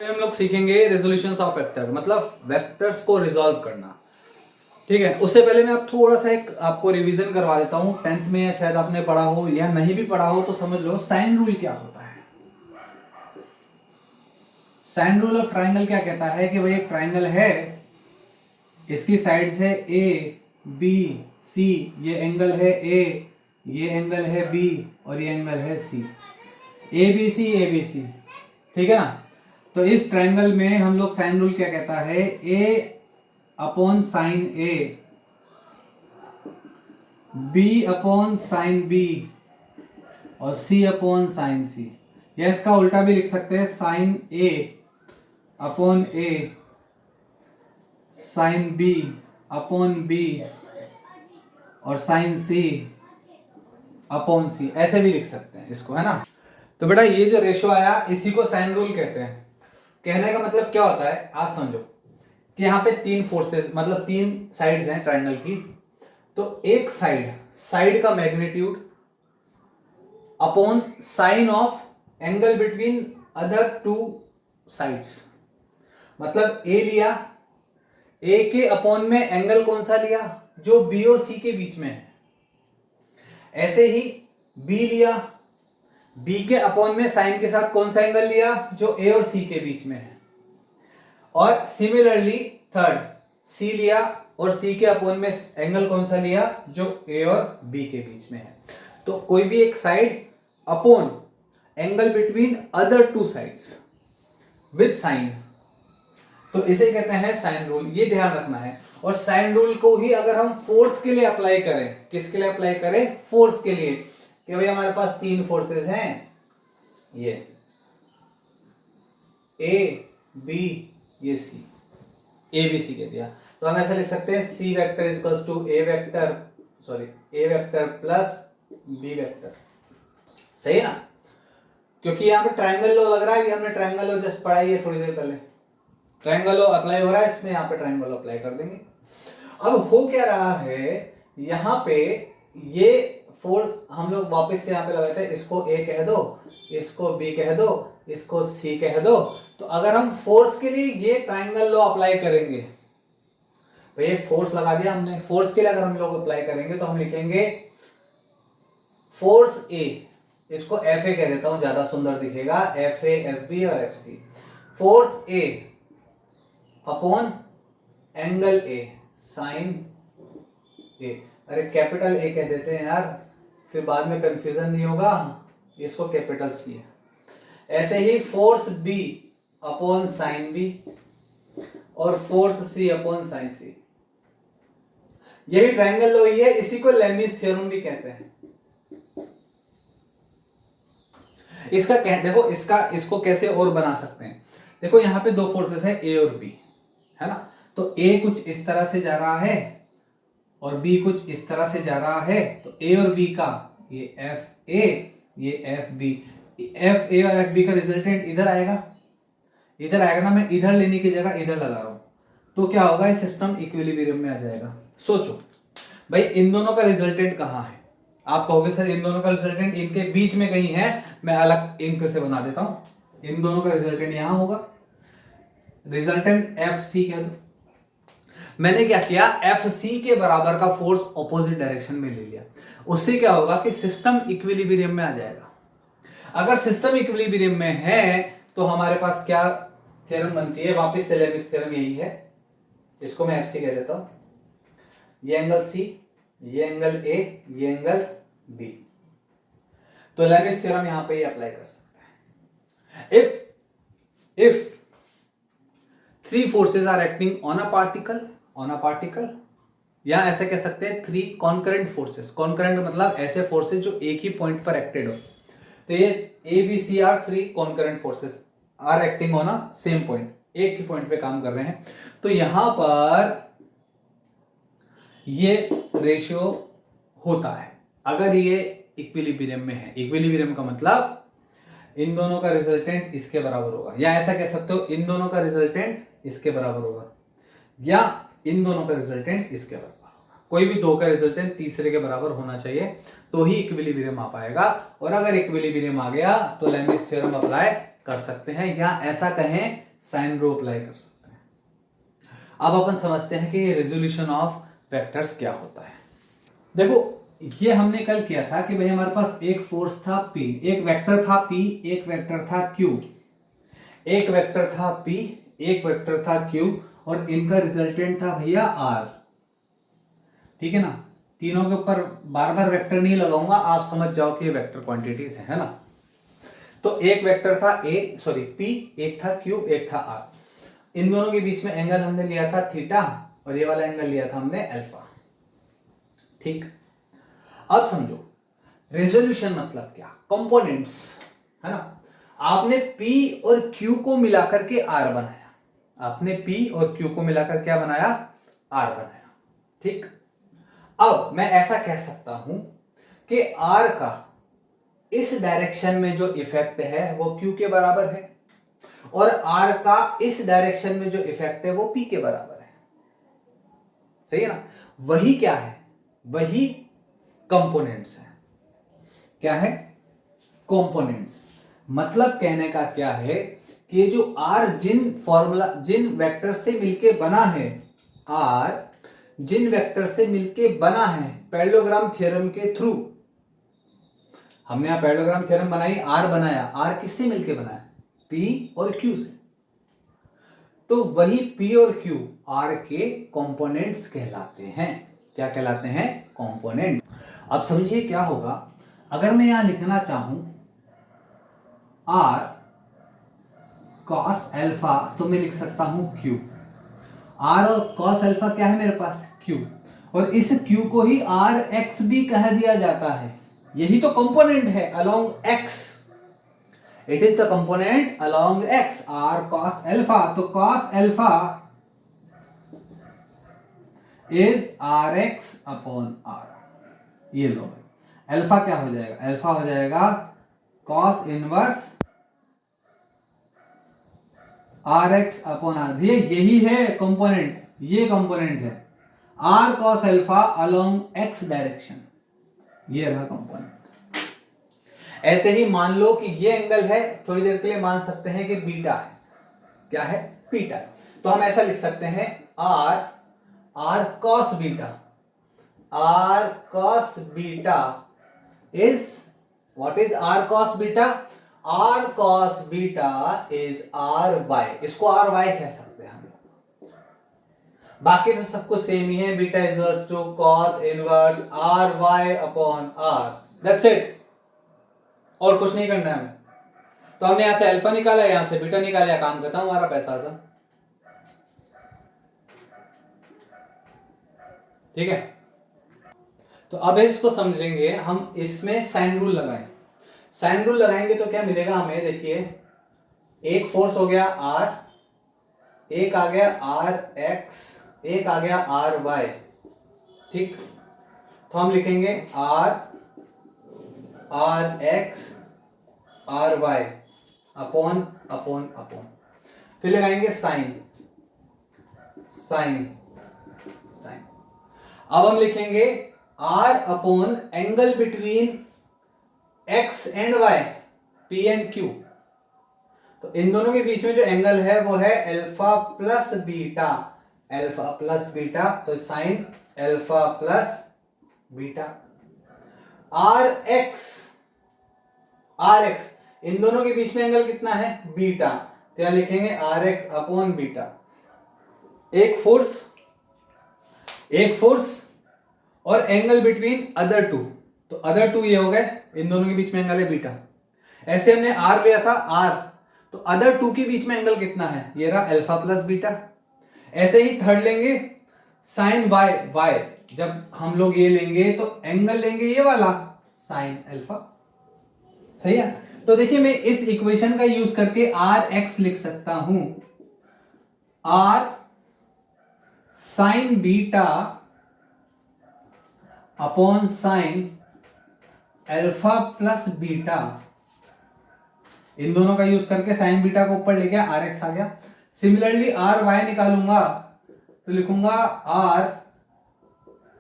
हम लोग सीखेंगे रेजोल्यूशंस ऑफ वेक्टर, मतलब वेक्टर्स को रिजॉल्व करना। ठीक है, उससे पहले मैं अब थोड़ा सा एक आपको रिवीजन करवा देता हूँ। 10th में या शायद आपने पढ़ा हो या नहीं भी पढ़ा हो तो समझ लो साइन रूल क्या होता है। साइन रूल ऑफ ट्राइंगल क्या कहता है कि भाई एक ट्राइंगल है, इसकी साइड्स है ए बी सी, ये एंगल है ए, ये एंगल है बी और ये एंगल है सी, ए बी सी ए बी सी। ठीक है ना। तो इस ट्राइंगल में हम लोग साइन रूल क्या कहता है, ए अपॉन साइन ए, बी अपॉन साइन बी और सी अपॉन साइन सी। या इसका उल्टा भी लिख सकते हैं, साइन ए अपॉन ए, साइन बी अपॉन बी और साइन सी अपॉन सी, ऐसे भी लिख सकते हैं इसको, है ना। तो बेटा ये जो रेशो आया इसी को साइन रूल कहते हैं। कहने का मतलब क्या होता है आप समझो कि यहाँ पे तीन फोर्सेस, मतलब तीन साइड्स हैं ट्राइंगल की। तो एक साइड का magnitude upon sine of angle between other two sides. मतलब ए लिया, ए के अपॉन में एंगल कौन सा लिया, जो बी और सी के बीच में है। ऐसे ही बी लिया, बी के अपॉन में साइन के साथ कौन सा एंगल लिया, जो ए और सी के बीच में है। और सिमिलरली थर्ड सी लिया और सी के अपॉन में एंगल कौन सा लिया, जो ए और बी के बीच में है। तो कोई भी एक side upon angle between other two sides with sine, तो इसे कहते हैं साइन रूल। ये ध्यान रखना है। और साइन रूल को ही अगर हम फोर्स के लिए अप्लाई करें, किसके लिए अप्लाई करें, फोर्स के लिए, कि भाई हमारे पास तीन फोर्सेस हैं, ये ए बी ये सी, ए बी सी कह दिया, तो हम ऐसा लिख सकते हैं C vector equals to A vector plus B vector. सही है ना। क्योंकि यहाँ पे ट्राइंगल लॉ लग रहा है कि हमने ट्राइंगल लॉ जस्ट पढ़ाई है थोड़ी देर पहले, ट्राइंगल लॉ अप्लाई हो रहा है इसमें, यहाँ पे ट्राइंगल लॉ अप्लाई कर देंगे। अब हो क्या रहा है, यहाँ पे ये फोर्स हम लोग वापस से यहाँ पे लगाते हैं, इसको ए कह दो, इसको बी कह दो, इसको सी कह दो। तो अगर हम फोर्स के लिए ये ट्राइंगल लॉ अप्लाई करेंगे, तो एक फोर्स लगा दिया हमने, फोर्स के लिए अगर हम लोग अप्लाई करेंगे तो हम लिखेंगे फोर्स ए, इसको एफ ए कह देता हूं, ज्यादा सुंदर दिखेगा, एफ ए एफ बी और F C. Force A upon angle A sine A, अरे कैपिटल ए कह देते हैं यार, फिर बाद में कंफ्यूजन नहीं होगा, इसको कैपिटल सी है। ऐसे ही force B upon sine B और force C upon sine C. यही ट्राइंगल लॉ ही है, इसी को लेमिस थ्योरम भी कहते हैं। इसका देखो इसको कैसे और बना सकते हैं। देखो यहाँ पे दो फोर्सेस है ए और बी, है ना। तो ए कुछ इस तरह से जा रहा है और बी कुछ इस तरह से जा रहा है। तो ए और बी का ये एफ ए, ये एफ बी, एफ ए और एफ बी का रिजल्टेंट इधर आएगा, इधर आएगा ना। मैं इधर लेने की जगह इधर लगा रहा हूं, तो क्या होगा, ये सिस्टम इक्विलिब्रियम में आ जाएगा। सोचो भाई इन दोनों का रिजल्टेंट कहाँ है। आप कहोगे सर इन दोनों का रिजल्टेंट इनके बीच में कहीं है, मैं अलग इंक से बना देता हूं। इन दोनों का रिजल्टेंट यहां होगा, रिजल्टेंट एफ सी कह दो। मैंने क्या किया, एफ सी के बराबर का फोर्स ऑपोजिट डायरेक्शन में ले लिया। उससे क्या होगा कि सिस्टम इक्विलिब्रियम में आ जाएगा। अगर सिस्टम इक्विलिब्रियम में है तो हमारे पास क्या थ्योरम बनती है, वापस से लेमिस थ्योरम यही है, इसको मैं एफ सी कह देता हूं। ये एंगल सी, ये एंगल ए, ये एंगल बी। तो लेमिस थ्योरम यहां पे अप्लाई कर सकते हैं। If three forces are acting on a particle, या ऐसे कह सकते हैं थ्री कॉन्करेंट फोर्सेस। कॉन्करेंट मतलब ऐसे फोर्सेस जो एक ही पॉइंट पर एक्टेड हो। तो ये A B C are three concurrent forces are acting on a same point, एक ही पॉइंट पे काम कर रहे हैं। तो यहां पर ये रेशियो होता है अगर ये इक्विलिब्रियम में है। इक्विलिब्रियम का मतलब इन दोनों का रिजल्टेंट इसके बराबर होगा, या ऐसा कह सकते हो इन दोनों का रिजल्टेंट इसके बराबर होगा, या इन दोनों का रिजल्टेंट इसके बराबर होगा। कोई भी दो का रिजल्टेंट तीसरे के बराबर होना चाहिए, तो ही इक्विलिब्रियम आ पाएगा। और अगर इक्विलिब्रियम आ गया तो लेमिस थ्योरम अप्लाई कर सकते हैं, या ऐसा कहें साइन रो अप्लाई कर सकते हैं। अब अपन समझते हैं कि रेजोल्यूशन ऑफ वेक्टर्स क्या होता है। देखो ये हमने कल किया था कि भाई हमारे पास एक फोर्स था P, एक वेक्टर था P, एक वेक्टर था Q, एक वेक्टर था P, एक वेक्टर था Q और इनका रिजल्टेंट था भैया R। ठीक है ना, तीनों के ऊपर बार बार वेक्टर नहीं लगाऊंगा, आप समझ जाओ कि ये वेक्टर क्वांटिटीज है ना। तो एक वेक्टर था P, एक था Q, एक था R। इन दोनों के बीच में एंगल हमने लिया था थीटा और ये वाला एंगल लिया था हमने अल्फा। ठीक, अब समझो रेजोल्यूशन मतलब क्या, कंपोनेंट्स है ना। आपने P और Q को मिलाकर के R बनाया, आपने P और Q को मिलाकर क्या बनाया, R बनाया। ठीक, अब मैं ऐसा कह सकता हूं कि R का इस डायरेक्शन में जो इफेक्ट है वो Q के बराबर है और R का इस डायरेक्शन में जो इफेक्ट है वो P के बराबर है। सही है ना, वही क्या है, वही कंपोनेंट्स है। क्या है, कंपोनेंट्स। मतलब कहने का क्या है कि जो R जिन वेक्टर से मिलके बना है, R जिन वेक्टर से मिलके बना है पैरेललोग्राम थ्योरम के थ्रू, हमने यहां पैरेललोग्राम थ्योरम बनाई, R बनाया, R किससे मिलके बनाया, P और Q से। तो वही P और Q R के कंपोनेंट्स कहलाते हैं। क्या कहलाते हैं, कंपोनेंट। अब समझिए क्या होगा, अगर मैं यहां लिखना चाहूं R cos अल्फा तो मैं लिख सकता हूं Q। R और cos अल्फा क्या है मेरे पास, Q, और इस Q को ही RX भी कह दिया जाता है। यही तो कंपोनेंट है along X, it is the component along X, R cos alpha. तो cos alpha is RX upon R। ये लो, अल्फा क्या हो जाएगा, अल्फा हो जाएगा cos inverse RX upon R। भैया यही है कंपोनेंट, ये कंपोनेंट है R cos alpha along X direction, ये रहा कंपोनेंट। ऐसे ही मान लो कि ये एंगल है, थोड़ी देर के लिए मान सकते हैं कि बीटा है। क्या है, बीटा। तो हम ऐसा लिख सकते हैं R cos beta, R cos beta is, what is R cos beta, R cos beta is RY, इसको RY कह सकते हैं हम लोग। बाकी तो सब कुछ सेम ही है, beta is equals to cos inverse RY upon R, that's it, और कुछ नहीं करना है हमें। तो हमने यहां से अल्फा निकाला, यहां से बीटा निकाला, काम खत्म, हमारा पैसा आसान। ठीक है, तो अब इसको समझेंगे हम, इसमें साइन रूल लगाएं। साइन रूल लगाएंगे तो क्या मिलेगा हमें, देखिए एक फोर्स हो गया R, एक आ गया RX, एक आ गया RY। ठीक, तो हम लिखेंगे RX RY upon upon upon, फिर लगाएंगे साइन साइन साइन। अब हम लिखेंगे R upon angle between X and Y, P and Q। तो इन दोनों के बीच में जो एंगल है वो है alpha plus beta, alpha plus beta, तो sine alpha plus beta. RX इन दोनों के बीच में एंगल कितना है, बीटा, तो यहां लिखेंगे RX अपॉन बीटा। एक फोर्स और एंगल बिटवीन अदर टू, तो अदर टू ये हो गए, इन दोनों के बीच में एंगल है बीटा। ऐसे हमने R लिया था R, तो अदर टू के बीच में एंगल कितना है, ये रहा अल्फा प्लस बीटा। ऐसे ही थर्ड लेंगे साइन Y, जब हम लोग ये लेंगे तो एंगल लेंगे ये वाला साइन अल्फा। सही है, तो देखिए मैं इस इक्वेशन का यूज करके RX लिख सकता हूं R sine beta upon sine alpha plus beta, इन दोनों का यूज करके साइन बीटा को ऊपर ले गया, RX आ गया। सिमिलरली RY निकालूंगा तो लिखूंगा R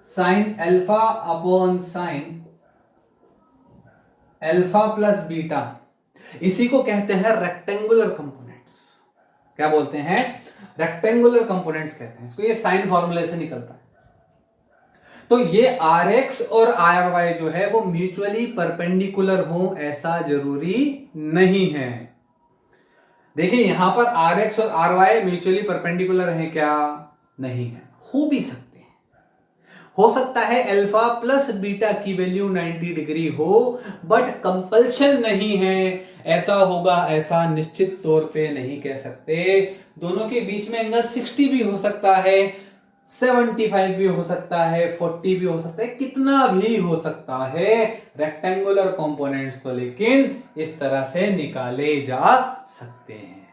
sine alpha upon sine alpha plus beta. इसी को कहते हैं रेक्टेंगुलर कंपोनेंट्स। क्या बोलते हैं, रेक्टेंगुलर कंपोनेंट्स कहते हैं इसको, ये साइन फॉर्मूले से निकलता है। तो ये आर एक्स और आर वाई जो है वो म्यूचुअली परपेंडिकुलर हो ऐसा जरूरी नहीं है। देखिए यहां पर आर एक्स और आर वाई म्यूचुअली परपेंडिकुलर है क्या, नहीं है, हो भी सकते हैं, हो सकता है अल्फा प्लस बीटा की वैल्यू 90 डिग्री हो, बट कंपल्शन नहीं है ऐसा होगा, ऐसा निश्चित तौर पे नहीं कह सकते। दोनों के बीच में एंगल 60 भी हो सकता है, 75 भी हो सकता है, 40 भी हो सकता है, कितना भी हो सकता है। रेक्टेंगुलर कंपोनेंट्स तो लेकिन इस तरह से निकाले जा सकते हैं।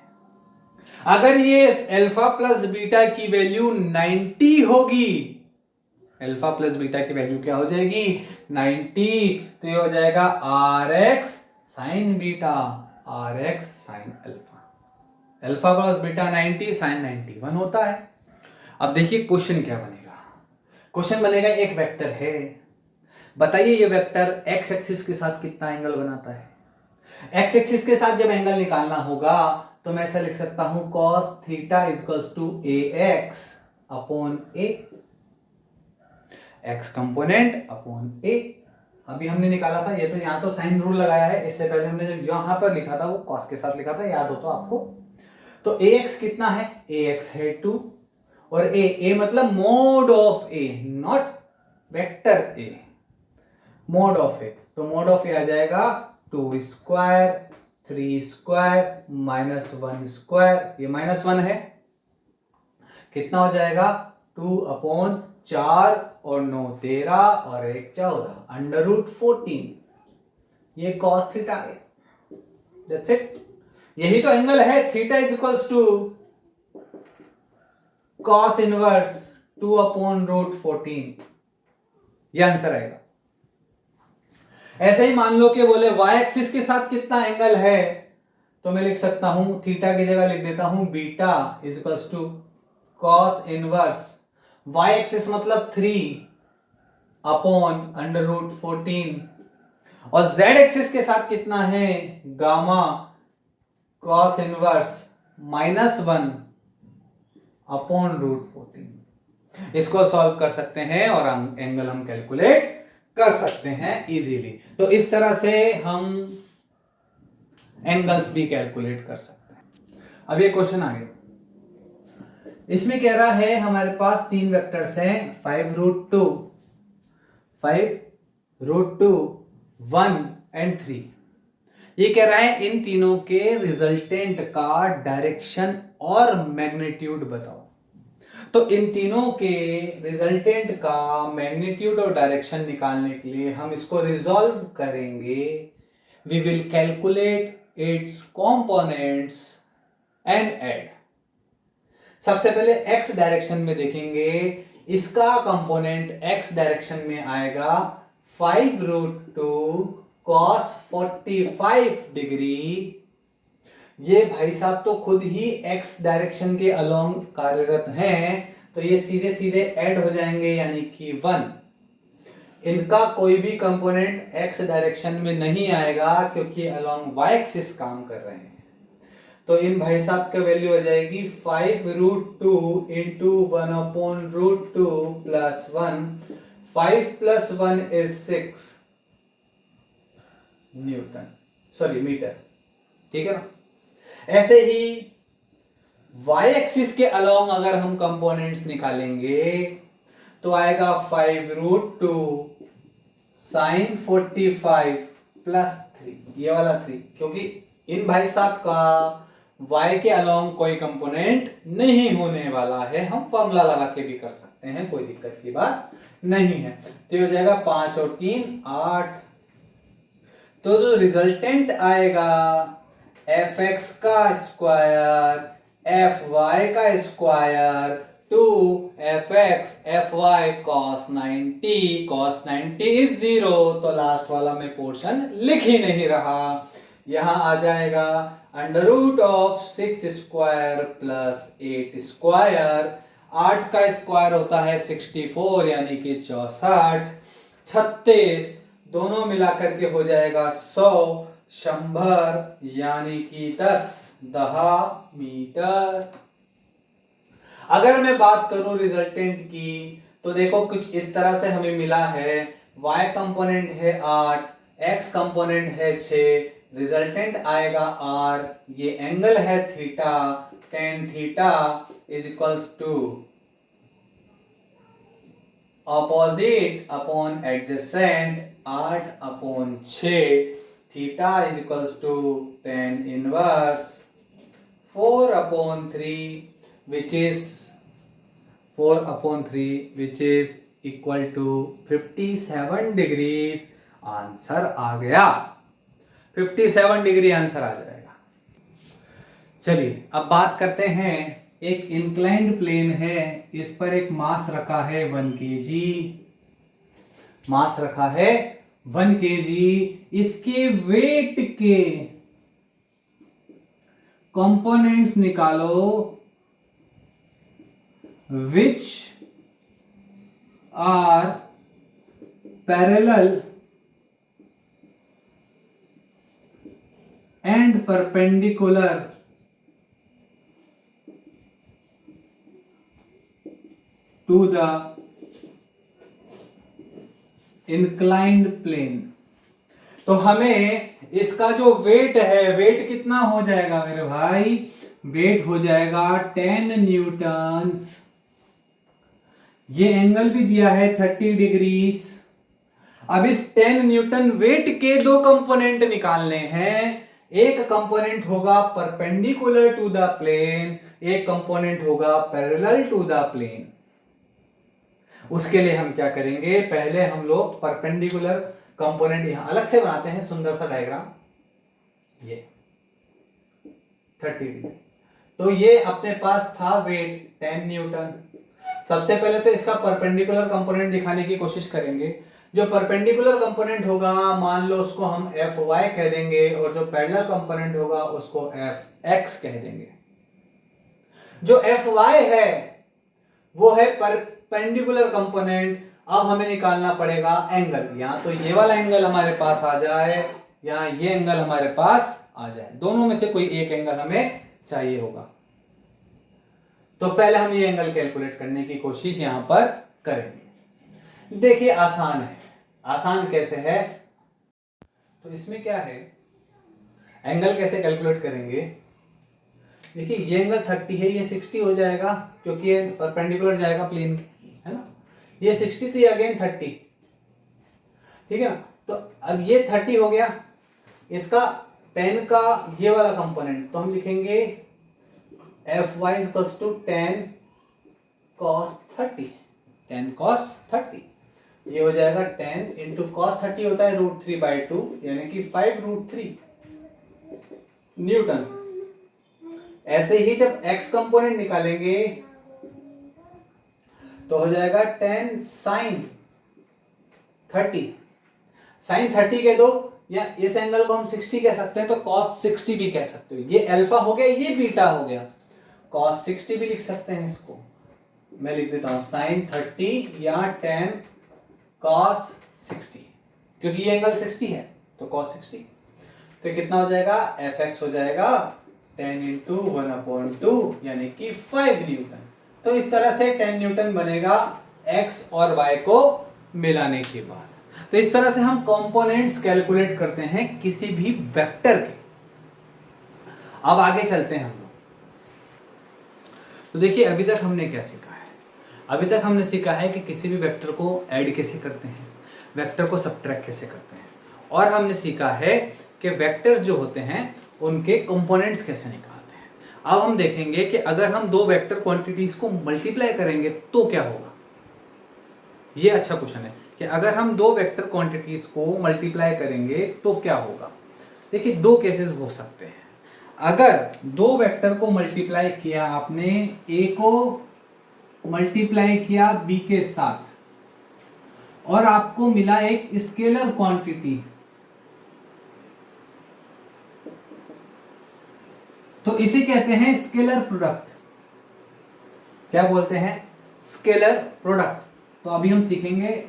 अगर ये अल्फा प्लस बीटा की वैल्यू 90 होगी, अल्फा प्लस बीटा की वैल्यू क्या हो जाएगी 90, तो ये हो जाएगा R x sine beta, R x sine alpha, alpha plus beta 90 sine 91 होता है। अब देखिए क्वेश्चन क्या बनेगा, क्वेश्चन बनेगा एक वेक्टर है, बताइए ये वेक्टर एक्स एक्सिस के साथ कितना एंगल बनाता है। एक्स एक्सिस के साथ जब एंगल निकालना होगा तो मैं ऐसा लिख सकता हूं cos theta equals to A X upon A, X component upon A. अभी हमने निकाला था ये, तो यहां तो साइन रूल लगाया है, इससे पहले हमने जब यहां पर लिखा था वो cos के साथ लिखा था, याद हो तो आपको। तो ए एक्स कितना है, ए एक्स है 2, और ए मतलब mod of A, not vector A, mod of A, तो मोड ऑफ ए आ जाएगा 2 स्क्वायर 3 स्क्वायर माइनस 1 स्क्वायर, ये -1 है, कितना हो जाएगा 2 अपॉन 4 और 9 13 और 1 14 अंडर रूट 14, ये कॉस थीटा है, दैट्स इट। यही तो एंगल है, theta is equals to cos inverse 2 upon root 14, ये आंसर आएगा। ऐसे ही मान लो कि बोले y एक्सिस के साथ कितना एंगल है, तो मैं लिख सकता हूं थीटा की जगह लिख देता हूं beta is equals to cos inverse y axis मतलब 3 अपॉन अंडर रूट 14, और z एक्सिस के साथ कितना है gamma cos inverse -1 upon root 14। इसको सॉल्व कर सकते हैं और एंगल हम कैलकुलेट कर सकते हैं इजीली। तो इस तरह से हम एंगल्स भी कैलकुलेट कर सकते हैं। अब ये क्वेश्चन आ गया, इसमें कह रहा है हमारे पास 3 वेक्टर्स हैं 5 रूट 2 1 एंड 3। ये कह रहा है इन तीनों के रिजल्टेंट का डायरेक्शन और मैग्नीट्यूड बताओ। तो इन तीनों के रिजल्टेंट का मैग्नीट्यूड और डायरेक्शन निकालने के लिए हम इसको रिजॉल्व करेंगे। We will calculate its components and add. सबसे पहले एक्स डायरेक्शन में देखेंगे, इसका कंपोनेंट एक्स डायरेक्शन में आएगा 5 रूट 2 कॉस 45 डिग्री। ये भाई साहब तो खुद ही एक्स डायरेक्शन के अलोंग कार्यरत हैं, तो ये सीधे सीधे ऐड हो जाएंगे यानी कि 1। इनका कोई भी कंपोनेंट एक्स डायरेक्शन में नहीं आएगा क्योंकि अलोंग वाई एक्सिस काम कर रहे हैं। तो इन भाई साहब का वैल्यू हो जाएगी 5 root 2 into 1 upon root 2 plus 1। 5 plus 1 is 6 newton, sorry metre, ठीक है ना। ऐसे ही y एक्सिस के अलोंग अगर हम कंपोनेंट्स निकालेंगे तो आएगा 5 रूट 2 साइन 45 प्लस 3, ये वाला 3, क्योंकि इन भाई साहब का y के अलोंग कोई कंपोनेंट नहीं होने वाला है। हम फॉर्मूला लगा के भी कर सकते हैं, कोई दिक्कत की बात नहीं है। तो ये हो जाएगा 5 और 3 8। तो जो रिजल्टेंट आएगा एफ एक्स का स्क्वायर एफ वाई का square 2 F x F y cos 90 is 0। तो लास्ट वाला में पोर्शन लिख ही नहीं रहा, यहां आ जाएगा under root of 6 square plus 8 square. 8 का स्क्वायर होता है 64 यानी कि 64, 36 दोनों मिलाकर के हो जाएगा 100 यानी कि 10। 10 मीटर। अगर मैं बात करूं रिजल्टेंट की, तो देखो कुछ इस तरह से हमें मिला है, y कंपोनेंट है 8, x कंपोनेंट है 6, रिजल्टेंट आएगा r, ये एंगल है theta, tan theta is equals to opposite upon adjacent 8/6, theta is equals to tan inverse 4/3 which is 4/3 which is equal to 57 degrees. Answer आ गया, 57 डिग्री आंसर आ जाएगा। चलिए अब बात करते हैं, एक इंक्लाइंड प्लेन है, इस पर एक मास रखा है 1 kg, मास रखा है 1 kg, इसके वेट के कंपोनेंट्स निकालो which are parallel and perpendicular to the inclined plane। तो हमें इसका जो वेट है, वेट कितना हो जाएगा मेरे भाई, वेट हो जाएगा 10 न्यूटन्स। ये एंगल भी दिया है 30 डिग्रीज। अब इस 10 न्यूटन वेट के दो कंपोनेंट निकालने हैं, एक कंपोनेंट होगा परपेंडिकुलर टू द प्लेन, एक कंपोनेंट होगा पैरेलल टू द प्लेन। उसके लिए हम क्या करेंगे, पहले हम लोग परपेंडिकुलर कंपोनेंट यहां अलग से बनाते हैं, सुंदर सा डायग्राम, ये 30 डिग्री। तो ये अपने पास था वेट 10 न्यूटन। सबसे पहले तो इसका परपेंडिकुलर कंपोनेंट दिखाने की कोशिश करेंगे। जो परपेंडिकुलर कंपोनेंट होगा, मान लो उसको हम Fy कह देंगे, और जो पैरेलल कंपोनेंट होगा उसको Fx कह देंगे। जो Fy है वो है परपेंडिकुलर कंपोनेंट। अब हमें निकालना पड़ेगा एंगल, या तो ये वाला एंगल हमारे पास आ जाए या ये एंगल हमारे पास आ जाए, दोनों में से कोई एक एंगल हमें चाहिए होगा। तो पहले हम ये एंगल कैलकुलेट करने की कोशिश यहां पर करेंगे। देखिए आसान है, आसान कैसे है, तो इसमें क्या है, एंगल कैसे कैलकुलेट करेंगे। देखिए ये एंगल 30 है, ये 60 हो जाएगा क्योंकि ये परपेंडिकुलर जाएगा प्लेन के, है ना। ये 60 तो ये अगेन 30, ठीक है ना। तो अब ये 30 हो गया, इसका 10 का ये वाला कंपोनेंट, तो हम लिखेंगे Fy equals to 10 cos 30, 10 cos 30, ये हो जाएगा 10 इंटू cos 30 होता है √3/2, यानी कि 5√3 न्यूटन। ऐसे ही जब x कंपोनेंट निकालेंगे तो हो जाएगा 10 sin 30, sin 30 कह दो, या इस एंगल को हम 60 कह सकते हैं, तो cos 60 भी कह सकते हो। ये अल्फा हो गया, ये बीटा हो गया, cos 60 भी लिख सकते हैं इसको। मैं लिख देता हूं sin 30 या 10 cos 60, क्योंकि ये एंगल 60 है तो cos 60। तो कितना हो जाएगा, Fx हो जाएगा 10 इंटू 1/2 यानी कि 5 न्यूटन। तो इस तरह से 10 न्यूटन बनेगा x और y को मिलाने के बाद। तो इस तरह से हम कंपोनेंट्स कैलकुलेट करते हैं किसी भी वेक्टर के। अब आगे चलते हैं हम लोग। तो देखिए अभी तक हमने क्या सीखा है, अभी तक हमने सीखा है कि किसी भी वेक्टर को ऐड कैसे करते हैं, वेक्टर को सब्ट्रैक्ट कैसे करते हैं, और हमने सीखा है कि वेक्टर्स जो होते हैं उनके कंपोनेंट्स कैसे निकालते हैं। अब हम देखेंगे कि अगर हम दो वेक्टर क्वांटिटीज को मल्टीप्लाई करेंगे तो क्या होगा। ये अच्छा क्वेश्चन है कि अगर हम दो वेक्टर क्वांटिटीज को मल्टीप्लाई करेंगे तो क्या होगा। देखिए दो केसेस हो सकते हैं। अगर दो वेक्टर को मल्टीप्लाई किया आपने, ए को मल्टीप्लाई किया बी के साथ और आपको मिला एक स्केलर क्वांटिटी, तो इसे कहते हैं स्केलर प्रोडक्ट। क्या बोलते हैं, स्केलर प्रोडक्ट। तो अभी हम सीखेंगे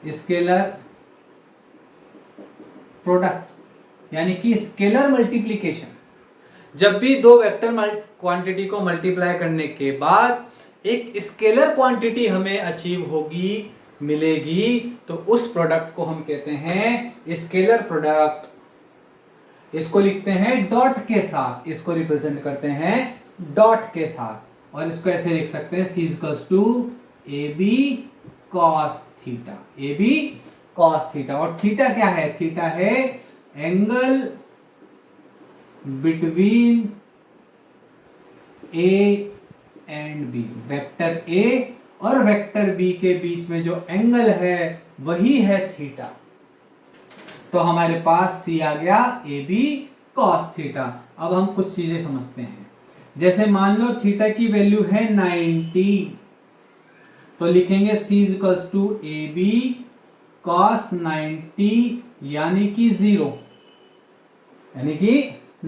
स्केलर प्रोडक्ट, यानी कि स्केलर मल्टीप्लिकेशन। जब भी दो वेक्टर क्वांटिटी को मल्टीप्लाई करने के बाद एक स्केलर क्वांटिटी हमें अचीव होगी, मिलेगी, तो उस प्रोडक्ट को हम कहते हैं स्केलर प्रोडक्ट। इसको लिखते हैं डॉट के साथ, इसको रिप्रेजेंट करते हैं डॉट के साथ, और इसको ऐसे लिख सकते हैं c equals to AB cos theta, AB cos theta. और थीटा क्या है? थीटा है angle between A and B। Vector A और वेक्टर B के बीच में जो एंगल है वही है थीटा। तो हमारे पास C आ गया AB cos थीटा। अब हम कुछ चीजें समझते हैं। जैसे मान लो थीटा की वैल्यू है 90, तो लिखेंगे c equals to AB cos 90 यानी कि 0, यानी कि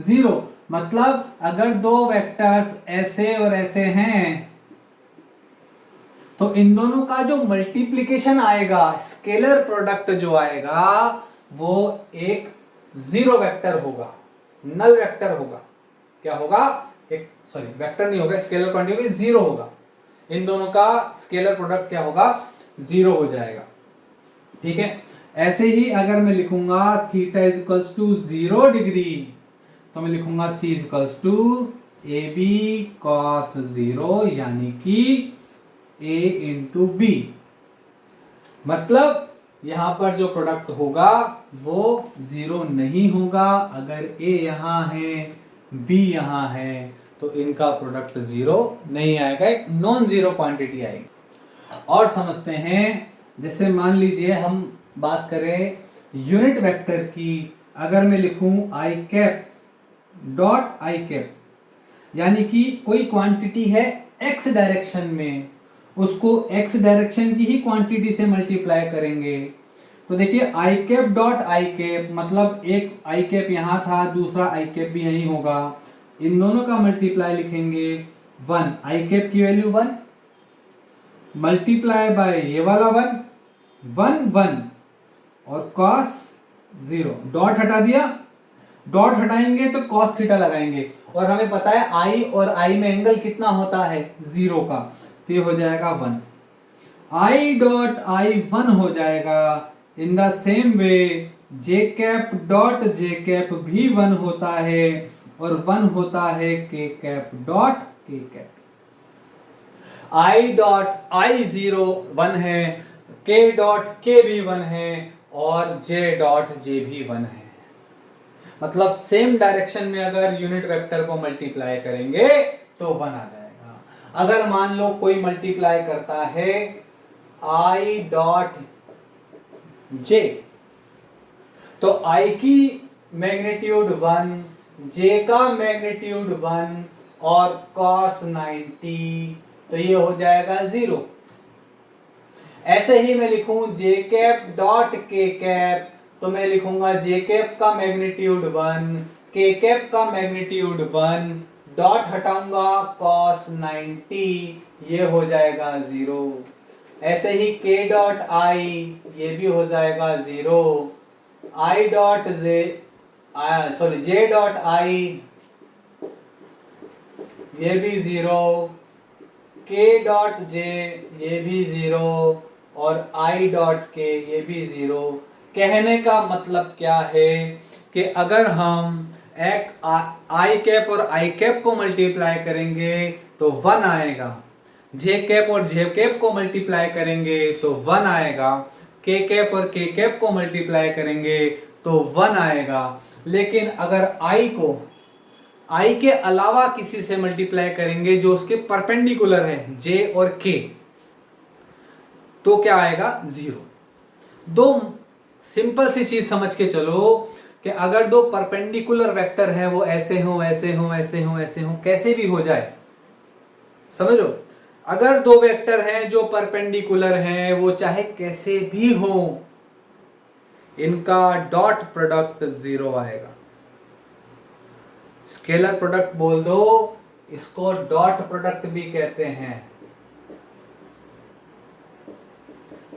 0। मतलब अगर दो वेक्टर्स ऐसे और ऐसे हैं तो इन दोनों का जो मल्टीप्लिकेशन आएगा, स्केलर प्रोडक्ट जो आएगा, वो एक 0 वेक्टर होगा, नल वेक्टर होगा। क्या होगा? एक वेक्टर नहीं होगा, स्केलर क्वांटिटी होगी, 0 होगा। इन दोनों का स्केलर प्रोडक्ट क्या होगा? 0 हो जाएगा। ठीक है। ऐसे ही अगर मैं लिखूंगा theta is equals to 0 degree, तो मैं लिखूंगा c is equals to AB cos 0 यानी कि A इंटू B। मतलब यहां पर जो प्रोडक्ट होगा वो 0 नहीं होगा। अगर A यहां है, B यहां है, तो इनका प्रोडक्ट 0 नहीं आएगा, एक नॉन जीरो क्वांटिटी आएगी। और समझते हैं, जैसे मान लीजिए हम बात करें यूनिट वेक्टर की। अगर मैं लिखूं i cap dot i cap, यानी कि कोई क्वांटिटी है x डायरेक्शन में, उसको x डायरेक्शन की ही क्वांटिटी से मल्टीप्लाई करेंगे। तो देखिए i cap dot i cap, मतलब एक i कैप यहां था, दूसरा i कैप भी यही होगा। इन दोनों का मल्टीप्लाई लिखेंगे 1, i कैप की वैल्यू 1 मल्टीप्लाई बाय ये वाला 1 1 और cos 0, डॉट हटा दिया, डॉट हटाएंगे तो cos थीटा लगाएंगे, और हमें पता है i और i में एंगल कितना होता है? 0 का, तो ये हो जाएगा 1। i डॉट i 1 हो जाएगा। In the same way j cap dot j cap भी 1 होता है, और 1 होता है k cap dot k cap. i dot i 0 1 है, k डॉट k भी 1 है, और j डॉट j भी 1 है। मतलब सेम डायरेक्शन में अगर यूनिट वेक्टर को मल्टीप्लाई करेंगे तो 1 आ जाएगा। अगर मान लो कोई मल्टीप्लाई करता है i डॉट j, तो i की मैग्नीट्यूड 1, j का मैग्नीट्यूड 1 और cos 90, तो ये हो जाएगा 0। ऐसे ही मैं लिखूं j cap dot k cap, तो मैं लिखूंगा j कैप का मैग्नीट्यूड 1, k कैप का मैग्नीट्यूड 1, डॉट हटाऊंगा cos 90, ये हो जाएगा 0। ऐसे ही k डॉट i, ये भी हो जाएगा 0। i dot j dot i, ये भी 0, k डॉट j ये भी 0, और i डॉट k ये भी 0। कहने का मतलब क्या है कि अगर हम एक i कैप और i कैप को मल्टीप्लाई करेंगे तो 1 आएगा, j कैप और j कैप को मल्टीप्लाई करेंगे तो 1 आएगा, k कैप और k कैप को मल्टीप्लाई करेंगे तो 1 आएगा। लेकिन अगर i को i के अलावा किसी से मल्टीप्लाई करेंगे जो उसके परपेंडिकुलर है, j और k, तो क्या आएगा? 0। दो सिंपल सी चीज समझ के चलो कि अगर दो परपेंडिकुलर वेक्टर हैं, वो ऐसे हो ऐसे हो ऐसे हो ऐसे हो, कैसे भी हो जाए, समझो। अगर दो वेक्टर हैं जो परपेंडिकुलर हैं, वो चाहे कैसे भी हो, इनका डॉट प्रोडक्ट 0 आएगा। स्केलर प्रोडक्ट बोल दो, इसको डॉट प्रोडक्ट भी कहते हैं,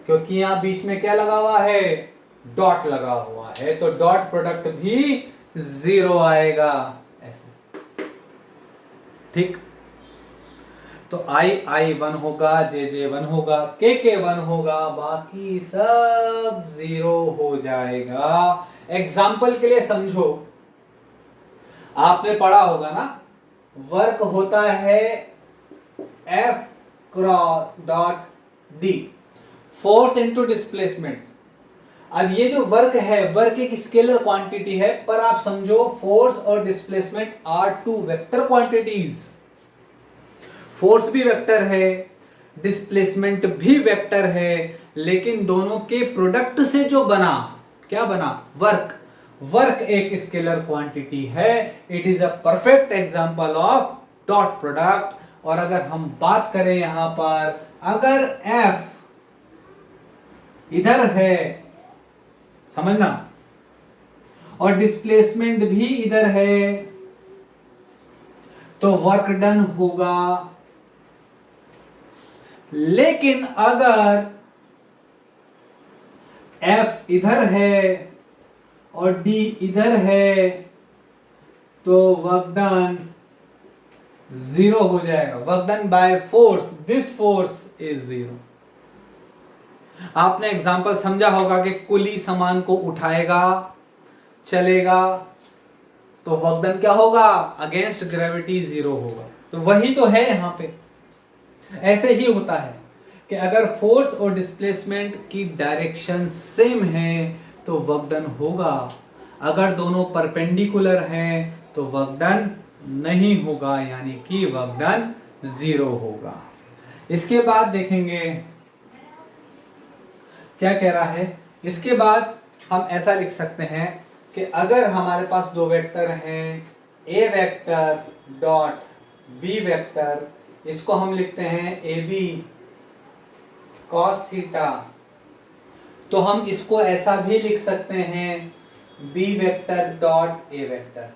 क्योंकि यहां बीच में क्या लगा हुआ है? डॉट लगा हुआ है, तो डॉट प्रोडक्ट भी 0 आएगा। ऐसे ठीक। तो आई 1 होगा, जे 1 होगा, के 1 होगा, बाकी सब 0 हो जाएगा। एग्जाम्पल के लिए समझो, आपने पढ़ा होगा ना, वर्क होता है F cross dot D, force into displacement. अब ये जो वर्क है, वर्क एक स्केलर क्वांटिटी है, पर आप समझो फोर्स और displacement are two vector quantities. Force भी वेक्टर है, डिस्प्लेसमेंट भी वेक्टर है, लेकिन दोनों के प्रोडक्ट से जो बना, क्या बना, वर्क। वर्क एक स्केलर क्वांटिटी है। It is a perfect example of dot product. और अगर हम बात करें यहां पर, अगर F इधर है, समझना, और डिस्प्लेसमेंट भी इधर है, तो वर्क डन होगा। लेकिन अगर F इधर है और D इधर है, तो वर्क डन 0 हो जाएगा। Work done by force, this force is 0। आपने एग्जांपल समझा होगा कि कुली सामान को उठाएगा, चलेगा, तो वर्क डन क्या होगा, अगेंस्ट ग्रेविटी 0 होगा। तो वही तो है यहां पे। ऐसे ही होता है कि अगर फोर्स और डिस्प्लेसमेंट की डायरेक्शन सेम है तो वर्क डन होगा। अगर दोनों परपेंडिकुलर हैं तो वर्क डन नहीं होगा, यानी कि वर्क डन 0 होगा। इसके बाद देखेंगे क्या कह रहा है। इसके बाद हम ऐसा लिख सकते हैं कि अगर हमारे पास दो वेक्टर हैं, ए वेक्टर डॉट बी वेक्टर, इसको हम लिखते हैं ए बी कॉस थीटा, तो हम इसको ऐसा भी लिख सकते हैं B vector dot A vector,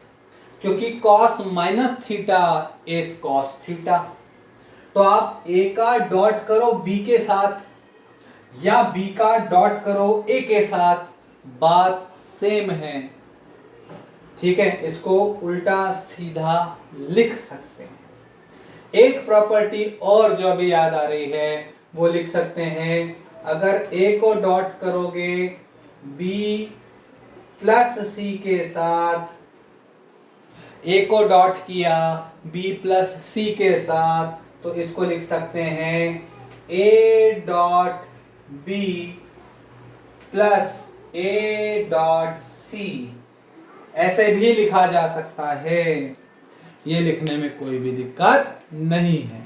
क्योंकि cos minus theta is cos theta. तो आप ए का डॉट करो बी के साथ या बी का डॉट करो ए के साथ, बात सेम है। ठीक है, इसको उल्टा सीधा लिख सकते हैं। एक प्रॉपर्टी और जो अभी याद आ रही है वो लिख सकते हैं, अगर ए को डॉट करोगे बी प्लस सी के साथ, ए को डॉट किया बी प्लस सी के साथ, तो इसको लिख सकते हैं A dot B plus A dot C. ऐसे भी लिखा जा सकता है, ये लिखने में कोई भी दिक्कत नहीं है।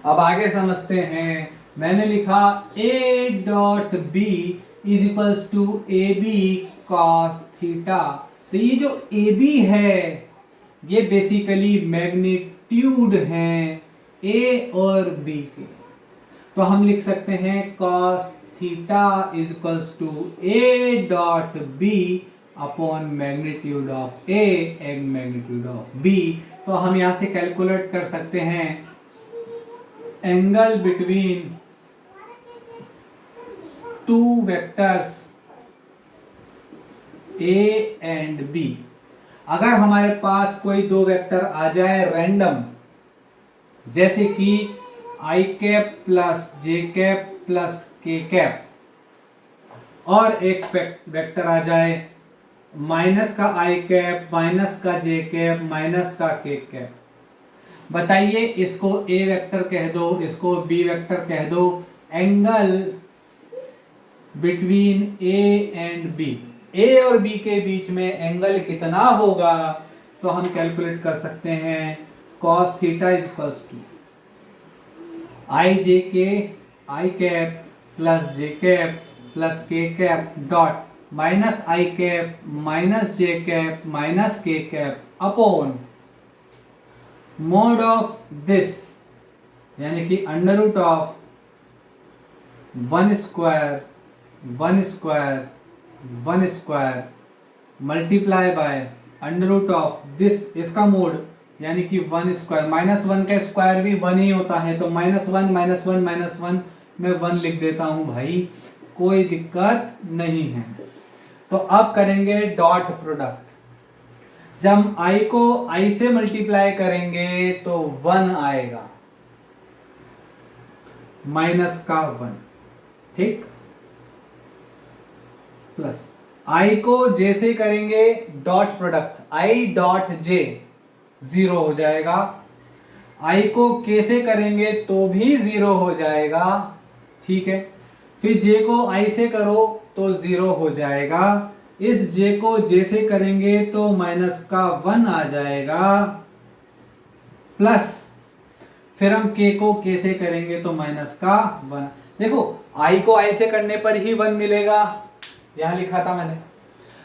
अब आगे समझते हैं। मैंने लिखा A dot B is equals to A B cos theta. तो ये जो ए बी है ये बेसिकली मैग्नीट्यूड हैं ए और बी के। तो हम लिख सकते हैं cos theta is equals to A dot B upon magnitude of A and magnitude of B. तो हम यहां से कैलकुलेट कर सकते हैं angle between two vectors A and B. अगर हमारे पास कोई दो वेक्टर आ जाए रैंडम, जैसे कि आई cap plus J cap plus K cap, और एक वेक्टर आ जाए माइनस का आई कैप, माइनस का जे कैप, माइनस का के कैप, बताइए इसको ए वेक्टर कह दो, इसको बी वेक्टर कह दो। Angle between A and B, A और बी के बीच में एंगल कितना होगा, तो हम कैलकुलेट कर सकते हैं cos theta is equals to I J K I cap plus J cap plus K cap dot minus I cap minus J cap minus K cap upon mod of this, यानी कि under root of 1 square 1 square 1 square multiply by under root of this, इसका mod यानी कि 1 square. -1 का square भी 1 ही होता है, तो -1 -1 -1 मैं 1 लिख देता हूं भाई, कोई दिक्कत नहीं है। तो अब करेंगे डॉट प्रोडक्ट। जब हम i को i से मल्टीप्लाई करेंगे तो 1 आएगा, माइनस का 1, ठीक, प्लस i को j से करेंगे dot product, i dot j 0 हो जाएगा, i को k से करेंगे तो भी 0 हो जाएगा, ठीक है, फिर j को i से करो तो 0 हो जाएगा, इस j को j से करेंगे तो माइनस का 1 आ जाएगा, प्लस फिर हम k को k से करेंगे तो माइनस का 1। देखो i को i से करने पर ही 1 मिलेगा, यहां लिखा था मैंने,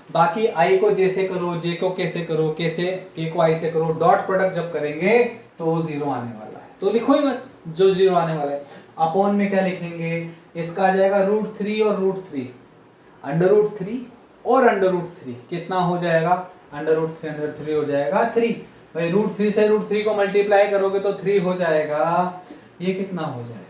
बाकी i को j से करो, j को k से करो, k को i से करो, डॉट प्रोडक्ट जब करेंगे तो वो 0 आने वाला है, तो लिखो ही मत जो 0 आने वाला है। अपॉन में क्या लिखेंगे, इसका आ जाएगा √3 और √3, √3 और √3 कितना हो जाएगा, √3 हो जाएगा 3, भाई √3 से √3 को मल्टीप्लाई करोगे तो 3 हो जाएगा, ये कितना हो जाएगा,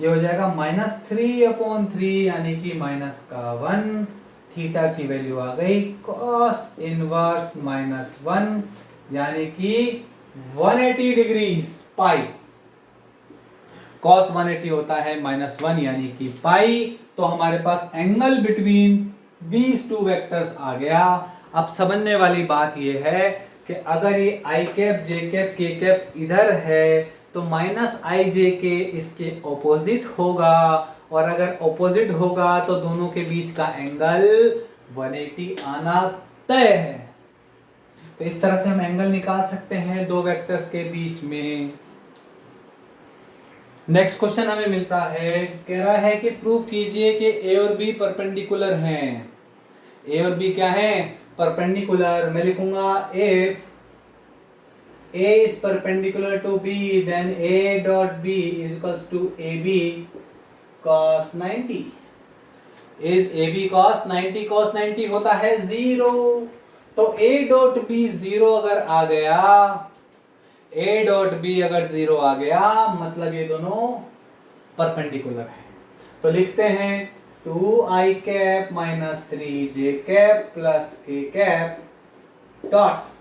ये हो जाएगा -3/3 यानी कि माइनस का 1, थीटा की वैल्यू आ गई cos इनवर्स -1 यानी कि 180 डिग्रीज पाई, cos 180 होता है -1 यानी कि पाई, तो हमारे पास angle between these two vectors आ गया। अब समझने वाली बात यह है कि अगर ये i cap j cap k cap इधर है तो -ij के इसके ऑपोजिट होगा, और अगर ऑपोजिट होगा तो दोनों के बीच का एंगल 180 आना तय है। तो इस तरह से हम एंगल निकाल सकते हैं दो वेक्टर्स के बीच में। नेक्स्ट क्वेश्चन हमें मिलता है, कह रहा है कि प्रूव कीजिए कि a और b परपेंडिकुलर हैं। a और b क्या है, परपेंडिकुलर। मैं लिखूंगा if a is perpendicular to b then a dot b is equals to ab cos 90। is ab cos 90, cos 90 होता है 0, तो a dot b 0 अगर आ गया, a dot b अगर 0 आ गया मतलब ये दोनों परपेंडिकुलर है। तो लिखते हैं 2i cap minus 3j cap plus k cap dot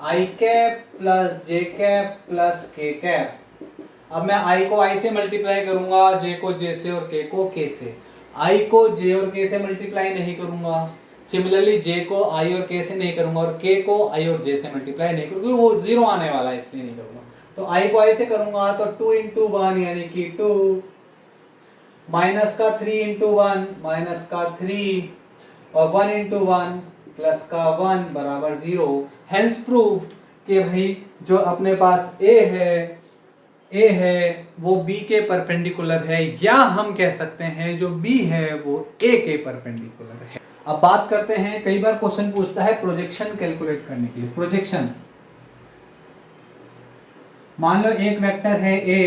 i cap plus j cap plus k cap. अब मैं i को i से मल्टीप्लाई करूंगा, j को j से और k को k से। i को j और k से मल्टीप्लाई नहीं करूंगा, सिमिलरली j को i और k से नहीं करूंगा, और k को i और j से मल्टीप्लाई नहीं करूंगा क्योंकि वो 0 आने वाला है इसलिए नहीं करूंगा। तो i को i से करूंगा तो 2 into 1 यानी कि 2, माइनस का 3 into 1 माइनस का 3, और 1 into 1 प्लस का 1 बराबर 0। हेंस प्रूव्ड कि भाई जो अपने पास a है वो b के परपेंडिकुलर है, या हम कह सकते हैं जो b है वो a के परपेंडिकुलर है। अब बात करते हैं, कई बार क्वेश्चन पूछता है प्रोजेक्शन कैलकुलेट करने के लिए। प्रोजेक्शन, मान लो एक वेक्टर है a,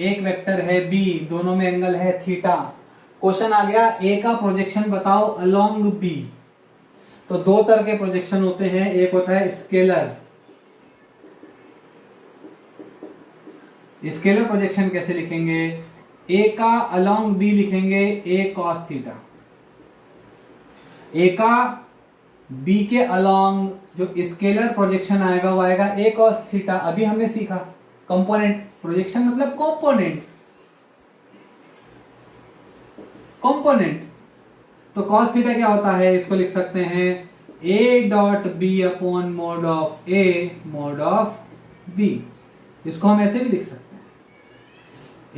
एक वेक्टर है b, दोनों में एंगल है थीटा। क्वेश्चन आ गया a का प्रोजेक्शन बताओ अलोंग b। तो दो तरह के प्रोजेक्शन होते हैं, एक होता है स्केलर। स्केलर प्रोजेक्शन कैसे लिखेंगे, a का अलोंग b लिखेंगे a cos थीटा, a का b के अलोंग जो स्केलर प्रोजेक्शन आएगा वो आएगा a cos थीटा। अभी हमने सीखा कंपोनेंट प्रोजेक्शन मतलब कंपोनेंट। तो cos थीटा क्या होता है, इसको लिख सकते हैं a dot B upon mod of a mod of b। इसको हम ऐसे भी लिख सकते हैं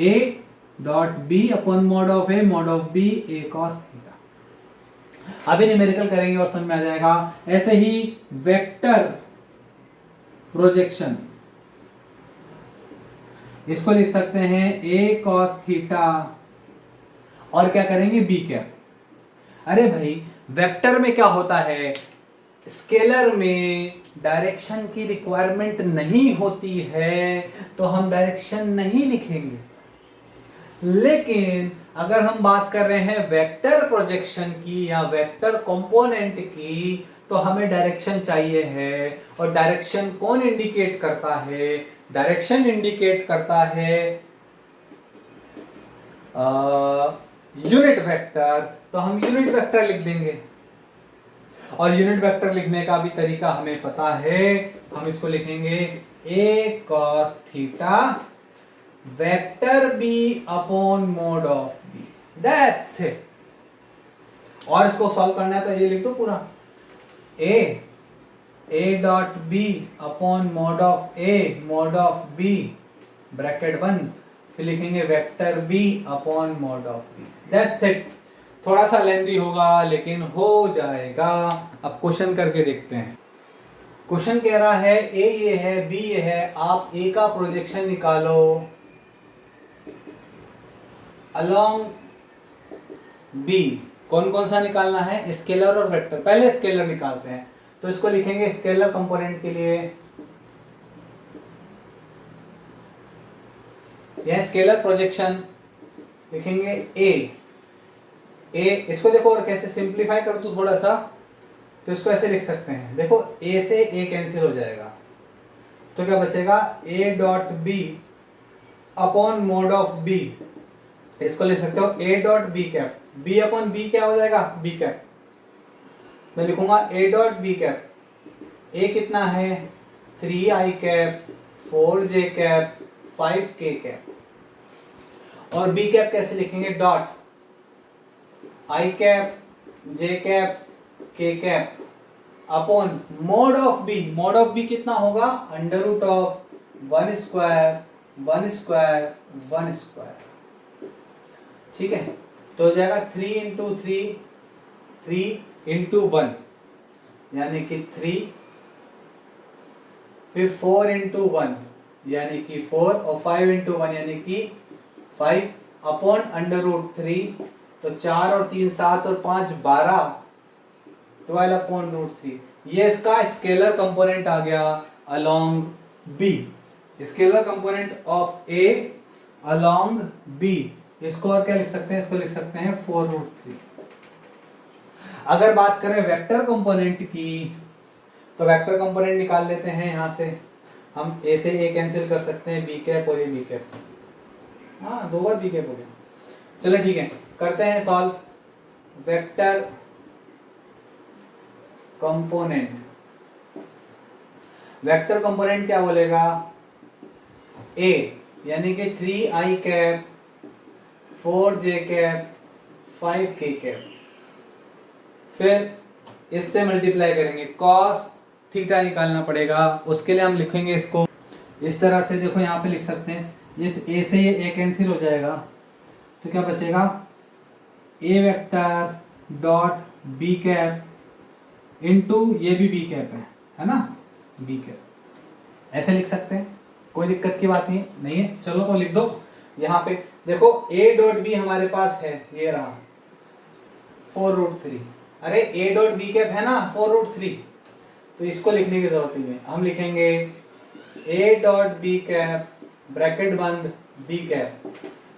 a dot B upon mod of a mod of b a cos theta. अभी न्यूमेरिकल करेंगे और समझ में आ जाएगा। ऐसे ही वेक्टर प्रोजेक्शन, इसको लिख सकते हैं a cos थीटा और क्या करेंगे b कैप। अरे भाई वेक्टर में क्या होता है, स्केलर में डायरेक्शन की रिक्वायरमेंट नहीं होती है तो हम डायरेक्शन नहीं लिखेंगे, लेकिन अगर हम बात कर रहे हैं वेक्टर प्रोजेक्शन की या वेक्टर कंपोनेंट की तो हमें डायरेक्शन चाहिए है। और डायरेक्शन कौन इंडिकेट करता है, डायरेक्शन इंडिकेट करता है यूनिट वेक्टर। तो हम यूनिट वेक्टर लिख देंगे। और यूनिट वेक्टर लिखने का भी तरीका हमें पता है, हम इसको लिखेंगे a cos theta vector b upon mod of b, that's it. और इसको सॉल्व करना है तो ये लिख दो पूरा, a dot b upon mod of b bracket बंद, फिर लिखेंगे vector b upon mod of b, that's it. थोड़ा सा लेंथी होगा लेकिन हो जाएगा। अब क्वेश्चन करके देखते हैं। क्वेश्चन कह रहा है ए ये है, बी ये है, आप ए का प्रोजेक्शन निकालो अलोंग बी। कौन कौन सा निकालना है, स्केलर और वेक्टर। पहले स्केलर निकालते हैं, तो इसको लिखेंगे स्केलर कंपोनेंट के लिए, यह स्केलर प्रोजेक्शन लिखेंगे ए। इसको देखो और कैसे सिंप्लीफाई कर दूं थोड़ा सा, तो इसको ऐसे लिख सकते हैं, देखो ए से ए कैंसिल हो जाएगा, तो क्या बचेगा A dot B upon mod of B. इसको लिख सकते हो A dot B cap, B upon B क्या हो जाएगा, बी कैप। मैं लिखूंगा A dot B cap, A कितना है 3i cap 4j cap 5k cap, और बी कैप कैसे लिखेंगे, dot i cap j cap k cap upon mod of B. Mod of B कितना होगा, under root of 1 square 1 square 1 square, ठीक है। तो हो जाएगा 3 इंटू 3 3 इंटू 1 यानी कि 3, फिर 4 इंटू 1 यानी कि 4, और 5 इंटू 1 यानी कि 5 अपॉन अंडर रूट 3, तो 4 और 3 7 और 5 12, 12 अपॉन रूट 3। ये इसका स्केलर कंपोनेंट आ गया along B, scalar component of A along B. इसको और क्या लिख सकते हैं, इसको लिख सकते हैं 4 रूट 3। अगर बात करें वेक्टर कंपोनेंट की, तो वेक्टर कंपोनेंट निकाल लेते हैं। यहां से हम ए से ए कैंसिल कर सकते हैं, बी कैप और ये बी कैप, हाँ 2 बार बी कैप हो गया। चलो ठीक है, करते हैं solve. Vector component, vector component क्या बोलेगा, ए यानी कि 3i cap 4j cap 5k cap, फिर इससे मल्टीप्लाई करेंगे, कॉस थीटा निकालना पड़ेगा। उसके लिए हम लिखेंगे इसको इस तरह से, देखो यहाँ पे लिख सकते हैं, इस ए से ये ए कैंसिल हो जाएगा, तो क्या बचेगा A vector dot B cap into ये भी बी कैप है ना, बी कैप, ऐसे लिख सकते हैं, कोई दिक्कत की बात नहीं है। चलो तो लिख दो यहाँ पे, देखो ए डॉट बी हमारे पास है, ये रहा 4 रूट 3, अरे ए डॉट बी कैप है ना 4 रूट 3, तो इसको लिखने की जरूरत नहीं है। हम लिखेंगे A dot B cap bracket बंद बी कैप,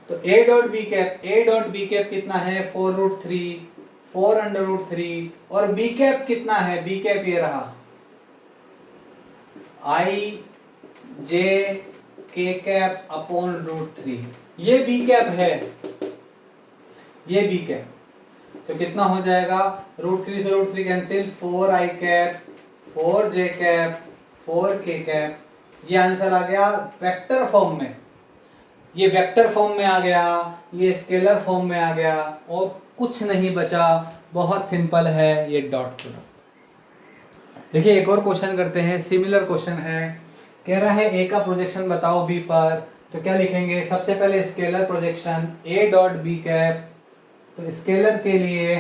तो ए डॉट बी कैप कितना है 4 रूट 3 4 अंडर रूट 3, और बी कैप कितना है, बी कैप ये रहा आई जे के कैप अपॉन रूट 3, ये बी कैप है, ये बी कैप, तो कितना हो जाएगा, रूट 3 से root 3 cancel, 4i cap 4j cap 4k cap. ये आंसर आ गया वेक्टर फॉर्म में, ये वेक्टर फॉर्म में आ गया, ये स्केलर फॉर्म में आ गया, और कुछ नहीं बचा, बहुत सिंपल है ये डॉट प्रोडक्ट। देखिए एक और क्वेश्चन करते हैं, सिमिलर क्वेश्चन है, कह रहा है ए का प्रोजेक्शन बताओ बी पर, तो क्या लिखेंगे, सबसे पहले scalar projection A dot B cap, तो स्केलर के लिए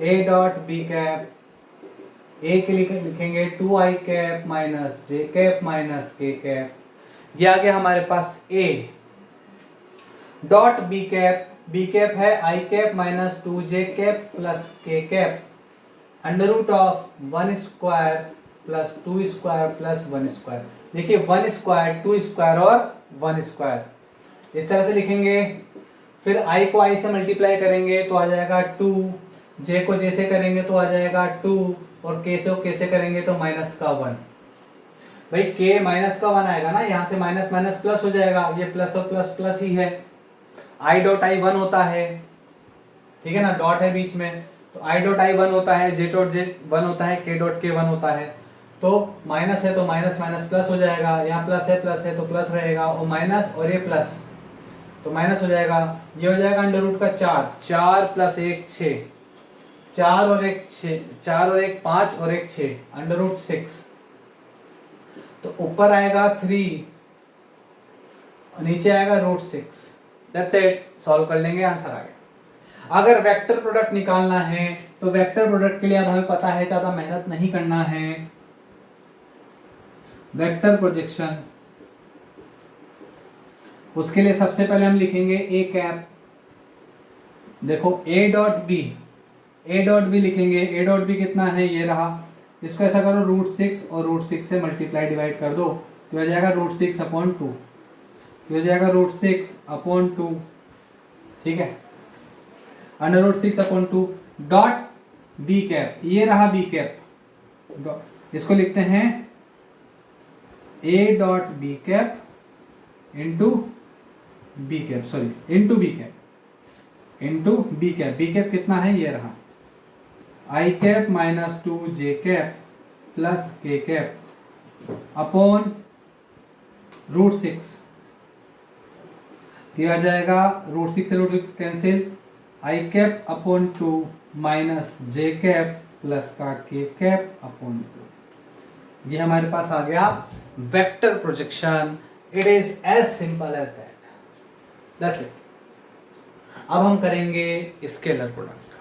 A dot B cap, A के लिए लिखेंगे 2i cap minus j cap minus k cap, ये आ गया हमारे पास ए डॉट बी कैप है i cap minus 2j cap plus k cap under root of 1 square plus 2 square plus 1 square. देखिए 1 स्क्वायर 2 स्क्वायर और 1 स्क्वायर इस तरह से लिखेंगे, फिर i को i से मल्टीप्लाई करेंगे तो आ जाएगा 2, j को j से करेंगे तो आ जाएगा 2, और k से k से करेंगे तो माइनस का 1। भाई k माइनस का 1 आएगा ना, यहाँ से माइनस माइनस प्लस हो जाएगा, ये प्लस और प्लस प्लस ही है, i डॉट i 1 होता है, ठीक है ना, डॉट है बीच में, तो आई डॉट आई 1 होता है, जे डॉट जे 1 होता है, के डॉट के 1 होता है। तो माइनस है तो माइनस माइनस प्लस हो जाएगा, यहाँ प्लस है तो प्लस रहेगा, और माइनस और ये प्लस तो माइनस हो जाएगा। ये हो जाएगा अंडर रूट का 4, 4 प्लस 1 6, 4 और 1 6, 4 और 1 5 और 1 6, अंडर रूट 6। तो ऊपर आएगा 3 और नीचे आएगा रूट 6। दैट्स इट, सॉल्व कर लेंगे, आंसर आ गया। अगर वेक्टर प्रोडक्ट निकालना है तो वेक्टर प्रोडक्ट के लिए अब हमें पता है ज्यादा मेहनत नहीं करना है। वेक्टर प्रोजेक्शन, उसके लिए सबसे पहले हम लिखेंगे ए कैप। देखो ए डॉट बी लिखेंगे। ए डॉट बी कितना है, ये रहा। इसको ऐसा करो रूट 6 और रूट 6 से मल्टीप्लाई डिवाइड कर दो तो हो जाएगा रूट 6 अपॉन 2, हो जाएगा रूट 6 अपॉन 2, ठीक है, under root 6 upon 2 dot B cap, ये रहा बी कैप। इसको लिखते हैं A dot B cap into B cap, sorry into B cap, into B cap. B cap कितना है, ये रहा, I cap minus 2 J cap plus K cap upon root 6। आ जाएगा रूट 6 से root 6 cancel, I cap upon 2 minus J cap plus का K cap upon 2। ये हमारे पास आ गया vector projection. It is as simple as that, that's it. अब हम करेंगे स्केलर प्रोडक्ट।